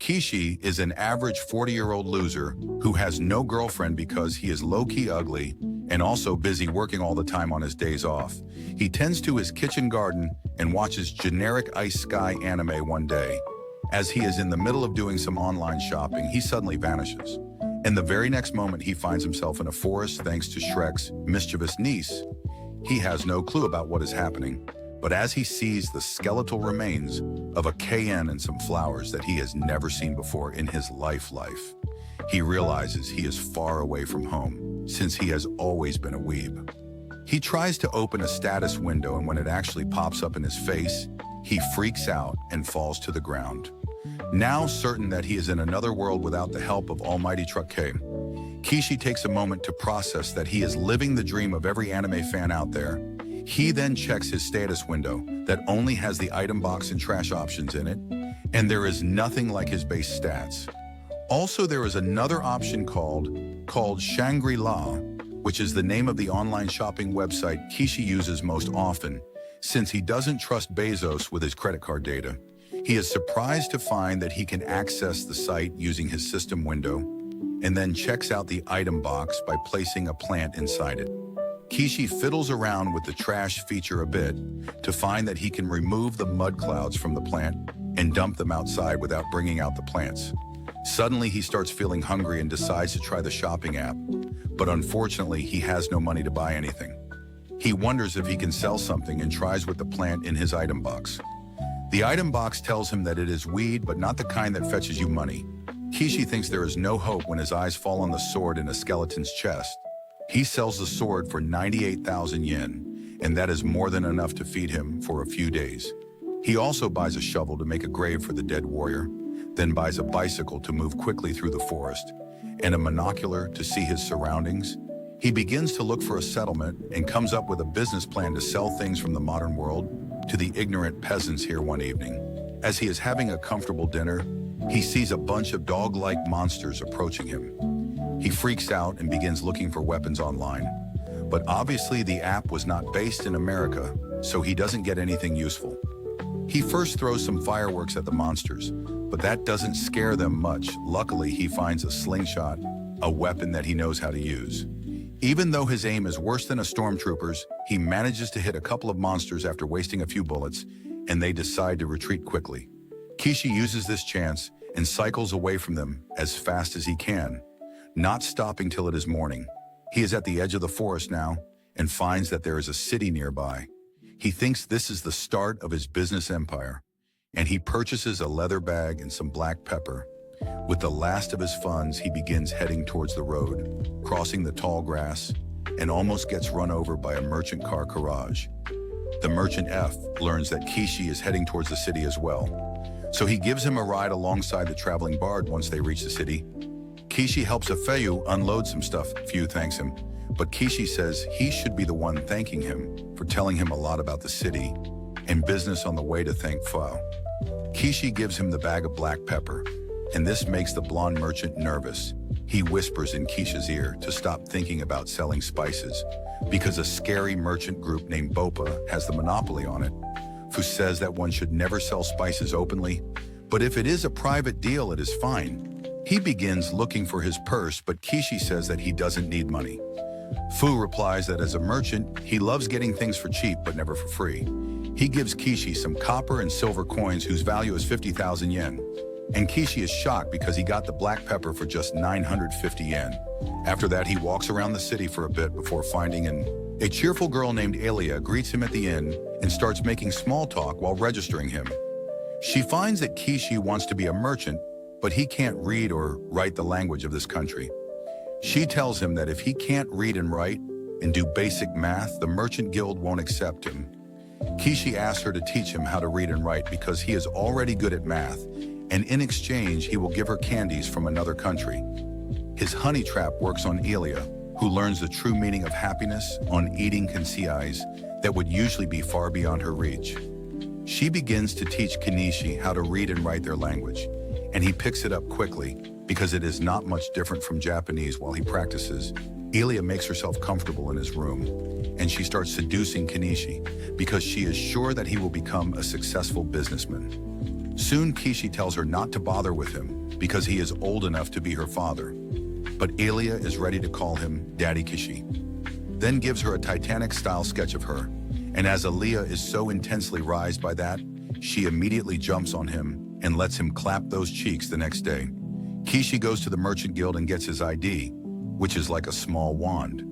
Kishi is an average 40-year-old loser who has no girlfriend because he is low-key ugly and also busy working all the time on his days off. He tends to his kitchen garden and watches generic Isekai anime one day. As he is in the middle of doing some online shopping, he suddenly vanishes. And the very next moment, he finds himself in a forest thanks to Shrek's mischievous niece. He has no clue about what is happening, but as he sees the skeletal remains of a KN and some flowers that he has never seen before in his life, he realizes he is far away from home, since he has always been a weeb. He tries to open a status window, and when it actually pops up in his face, he freaks out and falls to the ground. Now certain that he is in another world without the help of almighty Truck-K, Kishi takes a moment to process that he is living the dream of every anime fan out there. He then checks his status window that only has the item box and trash options in it, and there is nothing like his base stats. Also, there is another option called Shangri-La, which is the name of the online shopping website Kishi uses most often, since he doesn't trust Bezos with his credit card data. He is surprised to find that he can access the site using his system window, and then checks out the item box by placing a plant inside it. Kishi fiddles around with the trash feature a bit to find that he can remove the mud clouds from the plant and dump them outside without bringing out the plants. Suddenly, he starts feeling hungry and decides to try the shopping app, but unfortunately, he has no money to buy anything. He wonders if he can sell something and tries with the plant in his item box. The item box tells him that it is weed, but not the kind that fetches you money. Kishi thinks there is no hope when his eyes fall on the sword in a skeleton's chest. He sells the sword for 98,000 yen, and that is more than enough to feed him for a few days. He also buys a shovel to make a grave for the dead warrior, then buys a bicycle to move quickly through the forest, and a monocular to see his surroundings. He begins to look for a settlement and comes up with a business plan to sell things from the modern world to the ignorant peasants here one evening. As he is having a comfortable dinner, he sees a bunch of dog-like monsters approaching him. He freaks out and begins looking for weapons online. But obviously the app was not based in America, so he doesn't get anything useful. He first throws some fireworks at the monsters, but that doesn't scare them much. Luckily, he finds a slingshot, a weapon that he knows how to use. Even though his aim is worse than a stormtrooper's, he manages to hit a couple of monsters after wasting a few bullets, and they decide to retreat quickly. Kishi uses this chance and cycles away from them as fast as he can, not stopping till it is morning. He is at the edge of the forest now and finds that there is a city nearby. He thinks this is the start of his business empire, and he purchases a leather bag and some black pepper. With the last of his funds, he begins heading towards the road, crossing the tall grass, and almost gets run over by a merchant car garage. The merchant F learns that Kishi is heading towards the city as well, so he gives him a ride alongside the traveling bard. Once they reach the city, Kishi helps Afeyu unload some stuff. Few thanks him, but Kishi says he should be the one thanking him for telling him a lot about the city and business on the way to thank Fao. Kishi gives him the bag of black pepper, and this makes the blonde merchant nervous. He whispers in Kishi's ear to stop thinking about selling spices because a scary merchant group named Bopa has the monopoly on it, who says that one should never sell spices openly, but if it is a private deal, it is fine. He begins looking for his purse, but Kishi says that he doesn't need money. Fu replies that as a merchant, he loves getting things for cheap, but never for free. He gives Kishi some copper and silver coins whose value is 50,000 yen. And Kishi is shocked because he got the black pepper for just 950 yen. After that, he walks around the city for a bit before finding a cheerful girl named Alia greets him at the inn and starts making small talk while registering him. She finds that Kishi wants to be a merchant, but he can't read or write the language of this country. She tells him that if he can't read and write and do basic math, the merchant guild won't accept him. Kishi asks her to teach him how to read and write because he is already good at math, and in exchange, he will give her candies from another country. His honey trap works on Elia, who learns the true meaning of happiness on eating kanseis that would usually be far beyond her reach. She begins to teach Kanishi how to read and write their language, and he picks it up quickly because it is not much different from Japanese. While he practices, Elia makes herself comfortable in his room, and she starts seducing Kanishi because she is sure that he will become a successful businessman. Soon Kishi tells her not to bother with him because he is old enough to be her father. But Elia is ready to call him Daddy Kishi. Then gives her a Titanic-style sketch of her, and as Aaliyah is so intensely raised by that, she immediately jumps on him and lets him clap those cheeks the next day. Kishi goes to the merchant guild and gets his ID, which is like a small wand.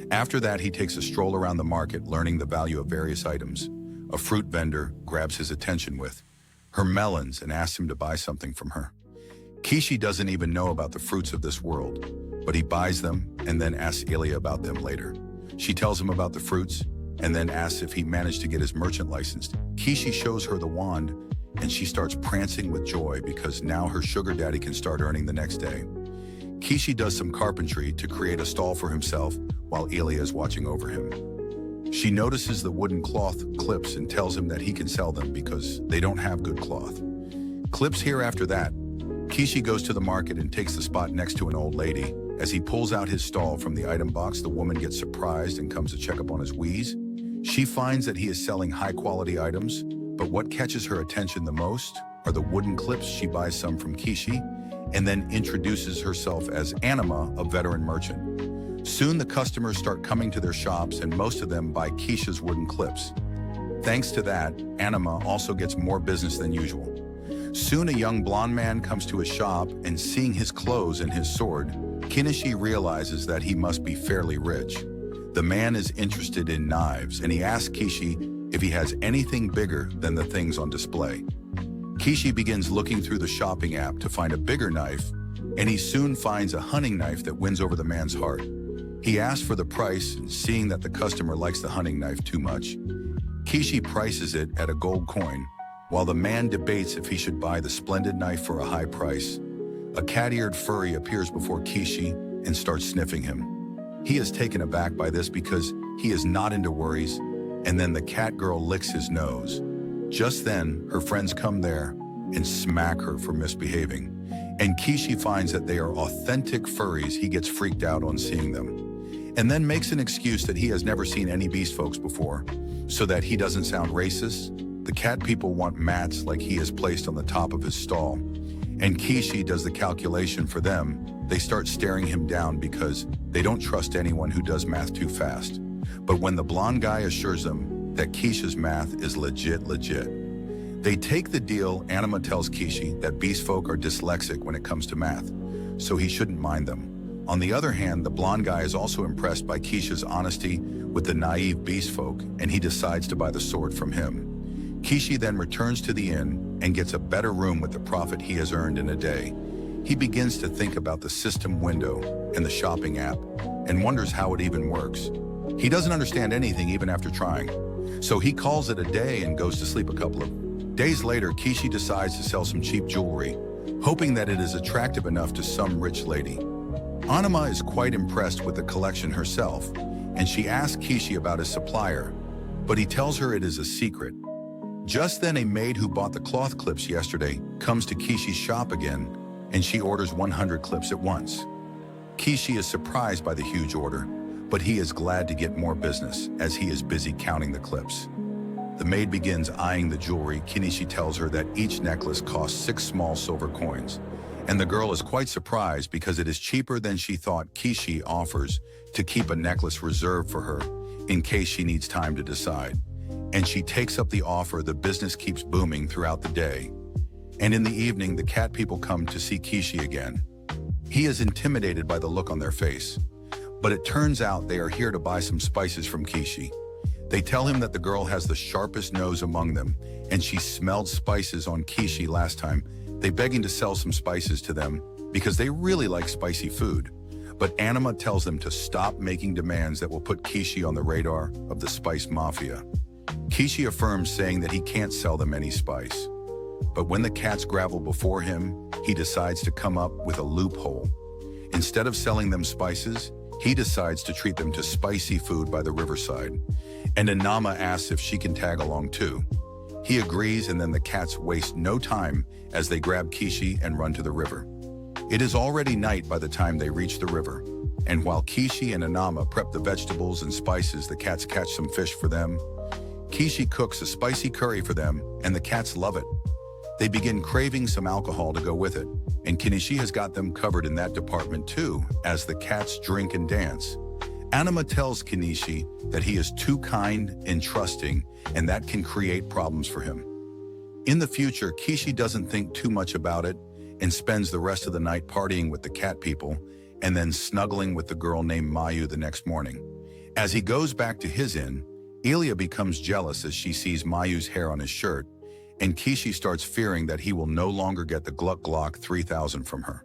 After that, he takes a stroll around the market, learning the value of various items. A fruit vendor grabs his attention with her melons and asks him to buy something from her. Kishi doesn't even know about the fruits of this world, but he buys them and then asks Ilya about them later. She tells him about the fruits and then asks if he managed to get his merchant licensed. Kishi shows her the wand and she starts prancing with joy because now her sugar daddy can start earning the next day. Kishi does some carpentry to create a stall for himself while Ilya is watching over him. She notices the wooden cloth clips and tells him that he can sell them because they don't have good cloth. Clips here after that. Kishi goes to the market and takes the spot next to an old lady. As he pulls out his stall from the item box, the woman gets surprised and comes to check up on his wheeze. She finds that he is selling high-quality items, but what catches her attention the most are the wooden clips. She buys some from Kishi and then introduces herself as Anima, a veteran merchant. Soon the customers start coming to their shops and most of them buy Kishi's wooden clips. Thanks to that, Anima also gets more business than usual. Soon a young blonde man comes to his shop and seeing his clothes and his sword, Kinishi realizes that he must be fairly rich. The man is interested in knives and he asks Kishi if he has anything bigger than the things on display. Kishi begins looking through the shopping app to find a bigger knife, and he soon finds a hunting knife that wins over the man's heart. He asks for the price, and seeing that the customer likes the hunting knife too much, Kishi prices it at a gold coin, while the man debates if he should buy the splendid knife for a high price. A cat-eared furry appears before Kishi and starts sniffing him. He is taken aback by this because he is not into worries, and then the cat girl licks his nose. Just then, her friends come there and smack her for misbehaving. And Kishi finds that they are authentic furries. He gets freaked out on seeing them, and then makes an excuse that he has never seen any beast folks before, so that he doesn't sound racist. The cat people want mats like he is placed on the top of his stall, and Kishi does the calculation for them. They start staring him down because they don't trust anyone who does math too fast. But when the blonde guy assures them that Kishi's math is legit, they take the deal. Anima tells Kishi that beast folk are dyslexic when it comes to math, so he shouldn't mind them. On the other hand, the blonde guy is also impressed by Kishi's honesty with the naive beast folk, and he decides to buy the sword from him. Kishi then returns to the inn and gets a better room with the profit he has earned in a day. He begins to think about the system window and the shopping app and wonders how it even works. He doesn't understand anything even after trying, so he calls it a day and goes to sleep. A couple of days later, Kishi decides to sell some cheap jewelry, hoping that it is attractive enough to some rich lady. Anima is quite impressed with the collection herself, and she asks Kishi about his supplier, but he tells her it is a secret. Just then, a maid who bought the cloth clips yesterday comes to Kishi's shop again, and she orders 100 clips at once. Kishi is surprised by the huge order, but he is glad to get more business as he is busy counting the clips. The maid begins eyeing the jewelry. Kinishi tells her that each necklace costs 6 small silver coins, and the girl is quite surprised because it is cheaper than she thought. Kishi offers to keep a necklace reserved for her in case she needs time to decide, and she takes up the offer. The business keeps booming throughout the day, and in the evening, the cat people come to see Kishi again. He is intimidated by the look on their face, but it turns out they are here to buy some spices from Kishi. They tell him that the girl has the sharpest nose among them, and she smelled spices on Kishi last time. They beg him to sell some spices to them because they really like spicy food. But Anima tells them to stop making demands that will put Kishi on the radar of the spice mafia. Kishi affirms, saying that he can't sell them any spice. But when the cats gravel before him, he decides to come up with a loophole. Instead of selling them spices, he decides to treat them to spicy food by the riverside. And Anima asks if she can tag along too. He agrees, and then the cats waste no time as they grab Kishi and run to the river. It is already night by the time they reach the river, and while Kishi and Anima prep the vegetables and spices, the cats catch some fish for them. Kishi cooks a spicy curry for them, and the cats love it. They begin craving some alcohol to go with it, and Kenichi has got them covered in that department too, as the cats drink and dance. Anima tells Kenichi that he is too kind and trusting, and that can create problems for him. In the future, Kishi doesn't think too much about it and spends the rest of the night partying with the cat people and then snuggling with the girl named Mayu the next morning. As he goes back to his inn, Ilya becomes jealous as she sees Mayu's hair on his shirt, and Kishi starts fearing that he will no longer get the Gluck Glock 3000 from her.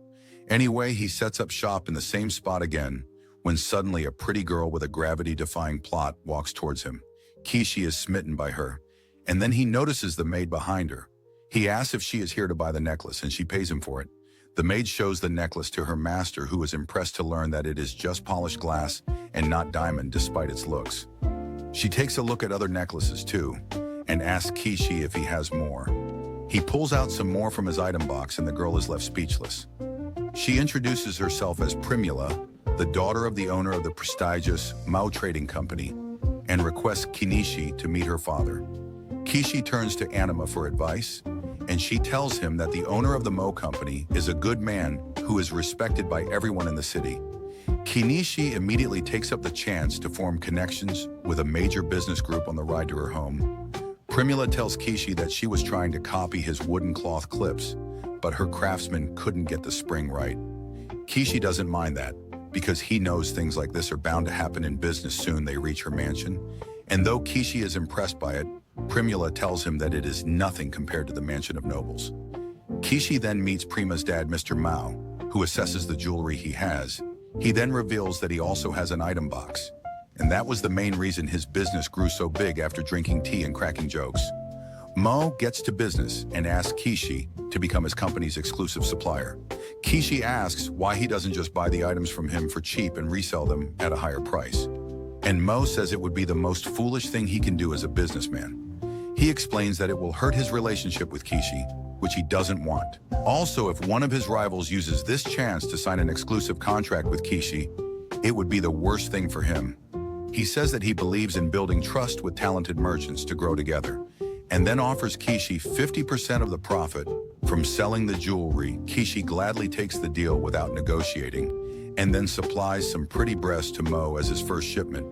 Anyway, he sets up shop in the same spot again when suddenly a pretty girl with a gravity-defying plot walks towards him. Kishi is smitten by her, and then he notices the maid behind her. He asks if she is here to buy the necklace, and she pays him for it. The maid shows the necklace to her master, who is impressed to learn that it is just polished glass and not diamond despite its looks. She takes a look at other necklaces too, and asks Kishi if he has more. He pulls out some more from his item box, and the girl is left speechless. She introduces herself as Primula, the daughter of the owner of the prestigious Mao Trading Company, and requests Kenichi to meet her father. Kishi turns to Anima for advice, and she tells him that the owner of the Mo Company is a good man who is respected by everyone in the city. Kenichi immediately takes up the chance to form connections with a major business group on the ride to her home. Primula tells Kishi that she was trying to copy his wooden cloth clips, but her craftsman couldn't get the spring right. Kishi doesn't mind that, because he knows things like this are bound to happen in business soon they reach her mansion. And though Kishi is impressed by it, Primula tells him that it is nothing compared to the mansion of nobles. Kishi then meets Prima's dad, Mr. Mao, who assesses the jewelry he has. He then reveals that he also has an item box, and that was the main reason his business grew so big after drinking tea and cracking jokes. Mo gets to business and asks Kishi to become his company's exclusive supplier. Kishi asks why he doesn't just buy the items from him for cheap and resell them at a higher price. And Mo says it would be the most foolish thing he can do as a businessman. He explains that it will hurt his relationship with Kishi, which he doesn't want. Also, if one of his rivals uses this chance to sign an exclusive contract with Kishi, it would be the worst thing for him. He says that he believes in building trust with talented merchants to grow together, and then offers Kishi 50% of the profit from selling the jewelry. Kishi gladly takes the deal without negotiating, and then supplies some pretty breasts to Mo as his first shipment.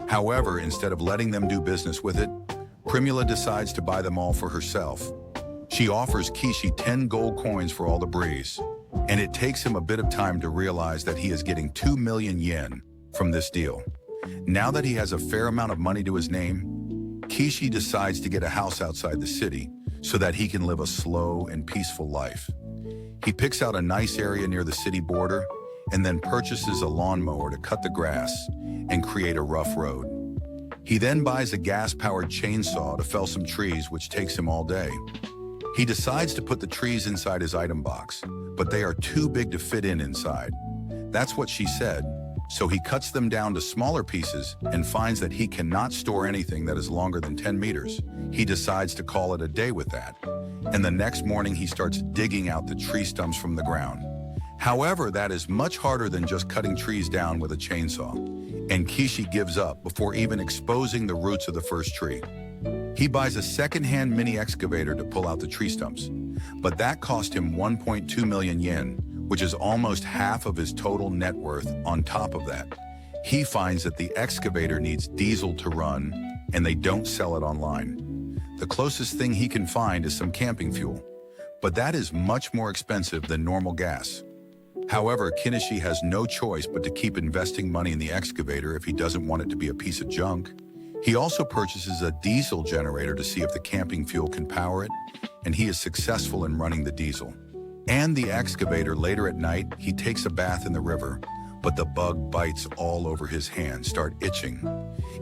However, instead of letting them do business with it, Primula decides to buy them all for herself. She offers Kishi 10 gold coins for all the breeze, and it takes him a bit of time to realize that he is getting 2 million yen from this deal. Now that he has a fair amount of money to his name, Kishi decides to get a house outside the city so that he can live a slow and peaceful life. He picks out a nice area near the city border and then purchases a lawnmower to cut the grass and create a rough road. He then buys a gas-powered chainsaw to fell some trees, which takes him all day. He decides to put the trees inside his item box, but they are too big to fit inside. That's what she said, so he cuts them down to smaller pieces and finds that he cannot store anything that is longer than 10 meters. He decides to call it a day with that, and the next morning he starts digging out the tree stumps from the ground. However, that is much harder than just cutting trees down with a chainsaw, and Kishi gives up before even exposing the roots of the first tree. He buys a second-hand mini excavator to pull out the tree stumps, but that cost him 1.2 million yen, which is almost half of his total net worth. On top of that, he finds that the excavator needs diesel to run, and they don't sell it online. The closest thing he can find is some camping fuel, but that is much more expensive than normal gas. However, Kenichi has no choice but to keep investing money in the excavator if he doesn't want it to be a piece of junk. He also purchases a diesel generator to see if the camping fuel can power it, and he is successful in running the diesel. And the excavator. Later at night, he takes a bath in the river, but the bug bites all over his hands, start itching.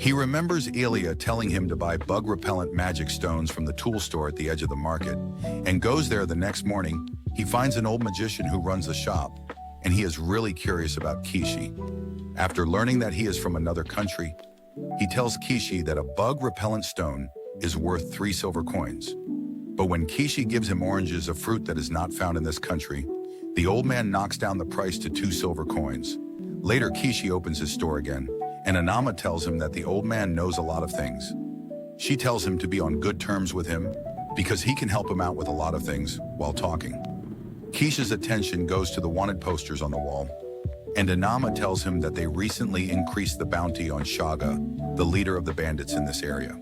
He remembers Ilya telling him to buy bug-repellent magic stones from the tool store at the edge of the market, and goes there the next morning. He finds an old magician who runs the shop, and he is really curious about Kishi. After learning that he is from another country, he tells Kishi that a bug-repellent stone is worth 3 silver coins. But when Kishi gives him oranges, a fruit that is not found in this country, the old man knocks down the price to 2 silver coins. Later, Kishi opens his store again, and Anama tells him that the old man knows a lot of things. She tells him to be on good terms with him, because he can help him out with a lot of things while talking. Keisha's attention goes to the wanted posters on the wall, and Anama tells him that they recently increased the bounty on Shaga, the leader of the bandits in this area.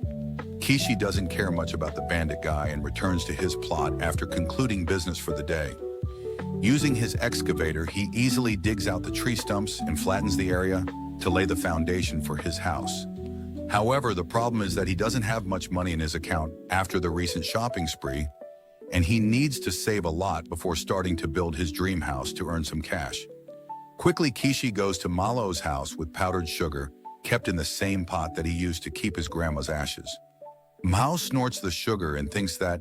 Kishi doesn't care much about the bandit guy and returns to his plot after concluding business for the day. Using his excavator, he easily digs out the tree stumps and flattens the area to lay the foundation for his house. However, the problem is that he doesn't have much money in his account after the recent shopping spree, and he needs to save a lot before starting to build his dream house to earn some cash. Quickly, Kishi goes to Malo's house with powdered sugar, kept in the same pot that he used to keep his grandma's ashes. Mao snorts the sugar and thinks that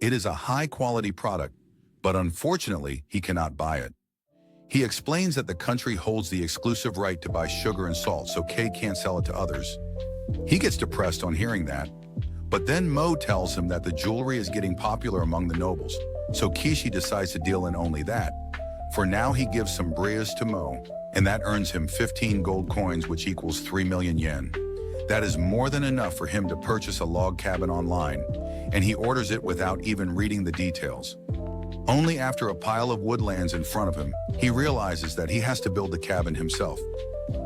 it is a high-quality product, but unfortunately, he cannot buy it. He explains that the country holds the exclusive right to buy sugar and salt, so Kay can't sell it to others. He gets depressed on hearing that, but then Mo tells him that the jewelry is getting popular among the nobles, so Kishi decides to deal in only that. For now, he gives some brias to Mo, and that earns him 15 gold coins, which equals 3 million yen. That is more than enough for him to purchase a log cabin online, and he orders it without even reading the details. Only after a pile of wood lands in front of him, he realizes that he has to build the cabin himself.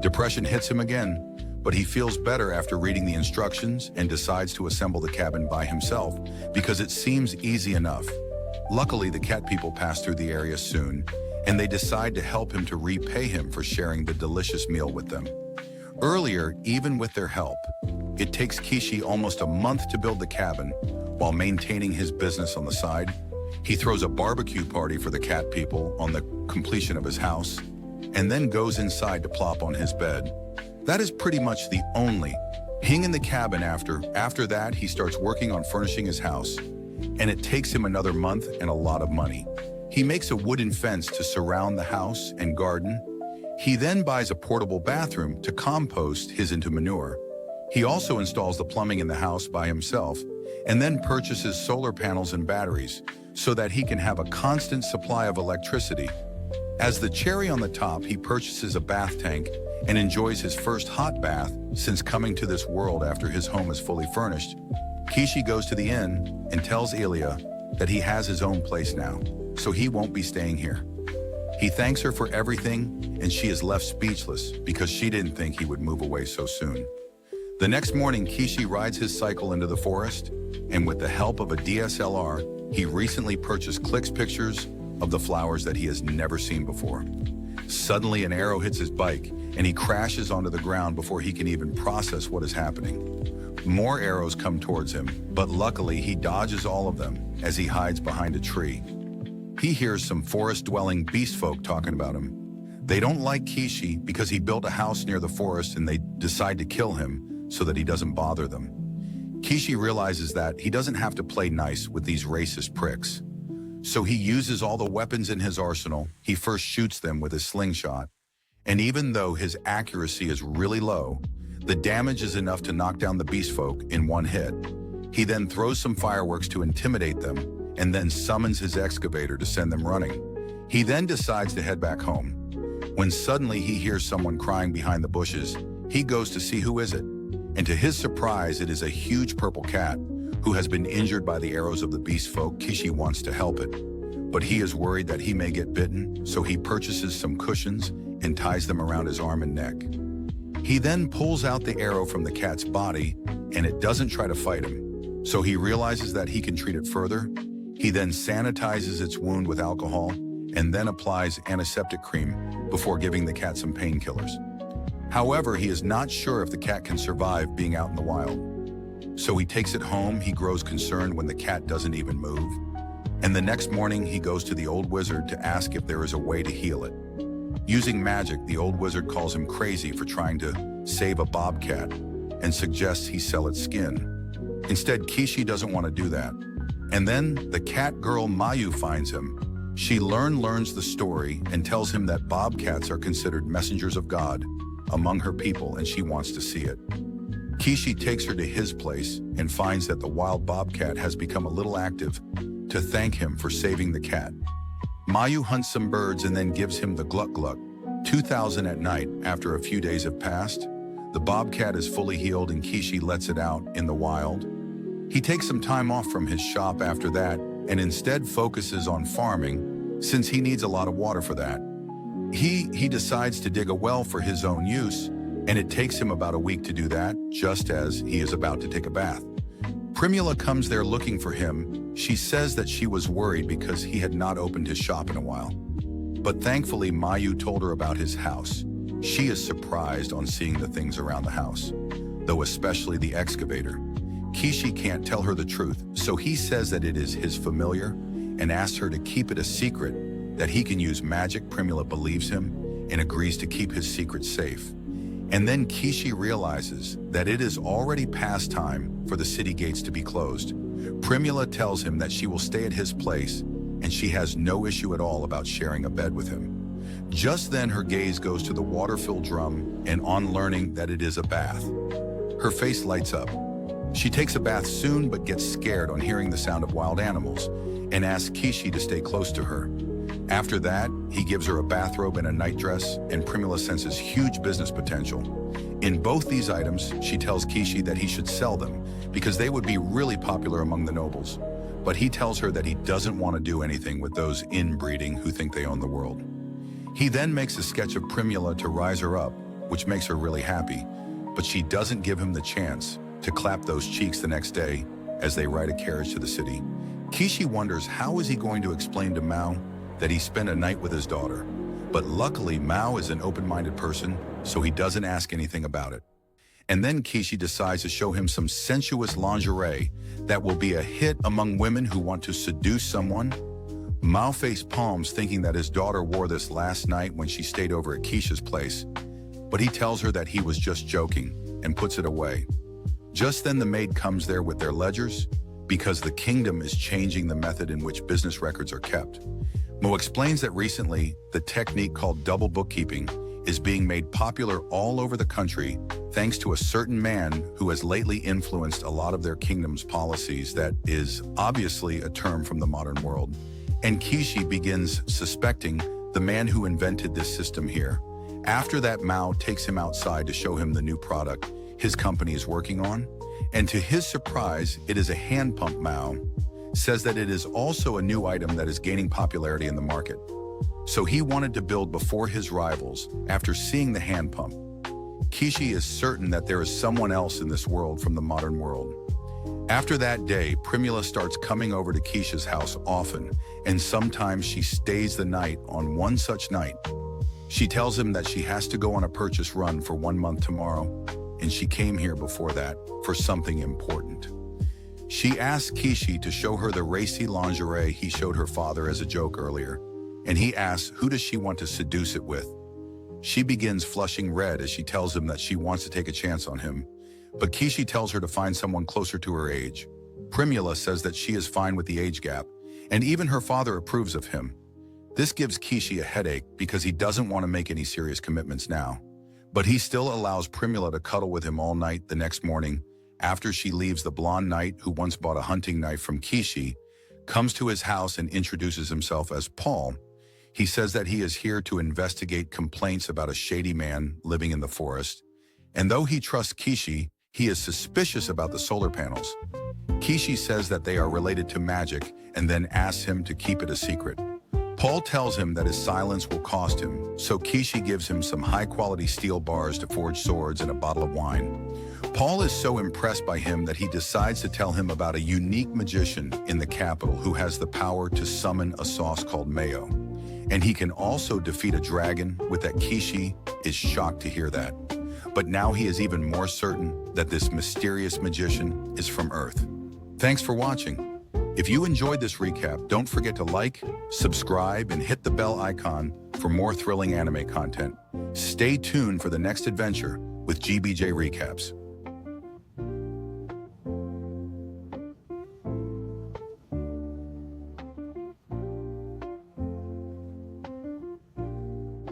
Depression hits him again, but he feels better after reading the instructions and decides to assemble the cabin by himself because it seems easy enough. Luckily, the cat people pass through the area soon, and they decide to help him to repay him for sharing the delicious meal with them. Earlier, even with their help, it takes Kishi almost a month to build the cabin while maintaining his business on the side. He throws a barbecue party for the cat people on the completion of his house, and then goes inside to plop on his bed. That is pretty much the only thing in the cabin after. After that, he starts working on furnishing his house, and it takes him another month and a lot of money. He makes a wooden fence to surround the house and garden. He then buys a portable bathroom to compost his into manure. He also installs the plumbing in the house by himself, and then purchases solar panels and batteries so that he can have a constant supply of electricity. As the cherry on the top, he purchases a bath tank and enjoys his first hot bath since coming to this world after his home is fully furnished. Kishi goes to the inn and tells Ilya that he has his own place now, so he won't be staying here. He thanks her for everything, and she is left speechless because she didn't think he would move away so soon. The next morning, Kishi rides his cycle into the forest, and with the help of a DSLR, he recently purchased clicks pictures of the flowers that he has never seen before. Suddenly, an arrow hits his bike, and he crashes onto the ground before he can even process what is happening. More arrows come towards him, but luckily he dodges all of them as he hides behind a tree. He hears some forest-dwelling beast folk talking about him. They don't like Kishi because he built a house near the forest, and they decide to kill him so that he doesn't bother them. Kishi realizes that he doesn't have to play nice with these racist pricks. So he uses all the weapons in his arsenal. He first shoots them with his slingshot, and even though his accuracy is really low, the damage is enough to knock down the beast folk in one hit. He then throws some fireworks to intimidate them, and then summons his excavator to send them running. He then decides to head back home. When suddenly he hears someone crying behind the bushes, he goes to see who is it, and to his surprise, it is a huge purple cat who has been injured by the arrows of the beast folk. Kishi wants to help it, but he is worried that he may get bitten, so he purchases some cushions and ties them around his arm and neck. He then pulls out the arrow from the cat's body, and it doesn't try to fight him. So he realizes that he can treat it further. He then sanitizes its wound with alcohol and then applies antiseptic cream before giving the cat some painkillers. However, he is not sure if the cat can survive being out in the wild. So he takes it home. He grows concerned when the cat doesn't even move. And the next morning, he goes to the old wizard to ask if there is a way to heal it. Using magic, the old wizard calls him crazy for trying to save a bobcat and suggests he sell its skin. Instead, Kishi doesn't want to do that. And then the cat girl Mayu finds him. She learns the story and tells him that bobcats are considered messengers of God among her people, and she wants to see it. Kishi takes her to his place and finds that the wild bobcat has become a little active to thank him for saving the cat. Mayu hunts some birds and then gives him the gluck gluck. 2000 at night, after a few days have passed, the bobcat is fully healed and Kishi lets it out in the wild. He takes some time off from his shop after that and instead focuses on farming since he needs a lot of water for that. He decides to dig a well for his own use, and it takes him about a week to do that, just as he is about to take a bath. Primula comes there looking for him. She says that she was worried because he had not opened his shop in a while. But thankfully, Mayu told her about his house. She is surprised on seeing the things around the house, though especially the excavator. Kishi can't tell her the truth, so he says that it is his familiar and asks her to keep it a secret, that he can use magic. Primula believes him and agrees to keep his secret safe. And then Kishi realizes that it is already past time for the city gates to be closed. Primula tells him that she will stay at his place and she has no issue at all about sharing a bed with him. Just then her gaze goes to the water-filled drum, and on learning that it is a bath, her face lights up. She takes a bath soon but gets scared on hearing the sound of wild animals and asks Kishi to stay close to her. After that, he gives her a bathrobe and a nightdress, and Primula senses huge business potential. In both these items, she tells Kishi that he should sell them because they would be really popular among the nobles. But he tells her that he doesn't want to do anything with those inbreeding who think they own the world. He then makes a sketch of Primula to rise her up, which makes her really happy, but she doesn't give him the chance to clap those cheeks the next day as they ride a carriage to the city. Kishi wonders how is he going to explain to Mao that he spent a night with his daughter. But luckily, Mao is an open-minded person, so he doesn't ask anything about it. And then Kishi decides to show him some sensuous lingerie that will be a hit among women who want to seduce someone. Mao face palms thinking that his daughter wore this last night when she stayed over at Kishi's place, but he tells her that he was just joking and puts it away. Just then the maid comes there with their ledgers because the kingdom is changing the method in which business records are kept. Mo explains that recently the technique called double bookkeeping is being made popular all over the country thanks to a certain man who has lately influenced a lot of their kingdom's policies. That is obviously a term from the modern world. And Kishi begins suspecting the man who invented this system here. After that, Mao takes him outside to show him the new product his company is working on. And to his surprise, it is a hand pump. Mao says that it is also a new item that is gaining popularity in the market. So he wanted to build before his rivals after seeing the hand pump. Kishi is certain that there is someone else in this world from the modern world. After that day, Primula starts coming over to Kishi's house often, and sometimes she stays the night. On one such night, she tells him that she has to go on a purchase run for 1 month tomorrow, and she came here before that for something important. She asks Kishi to show her the racy lingerie he showed her father as a joke earlier, and he asks who does she want to seduce it with. She begins flushing red as she tells him that she wants to take a chance on him, but Kishi tells her to find someone closer to her age. Primula says that she is fine with the age gap, and even her father approves of him. This gives Kishi a headache because he doesn't want to make any serious commitments now. But he still allows Primula to cuddle with him all night. The next morning, after she leaves, the blonde knight who once bought a hunting knife from Kishi comes to his house and introduces himself as Paul. He says that he is here to investigate complaints about a shady man living in the forest. And though he trusts Kishi, he is suspicious about the solar panels. Kishi says that they are related to magic and then asks him to keep it a secret. Paul tells him that his silence will cost him, so Kishi gives him some high-quality steel bars to forge swords and a bottle of wine. Paul is so impressed by him that he decides to tell him about a unique magician in the capital who has the power to summon a sauce called mayo. And he can also defeat a dragon. With that, Kishi is shocked to hear that. But now he is even more certain that this mysterious magician is from Earth. Thanks for watching. If you enjoyed this recap, don't forget to like, subscribe, and hit the bell icon for more thrilling anime content. Stay tuned for the next adventure with GBJ Recaps.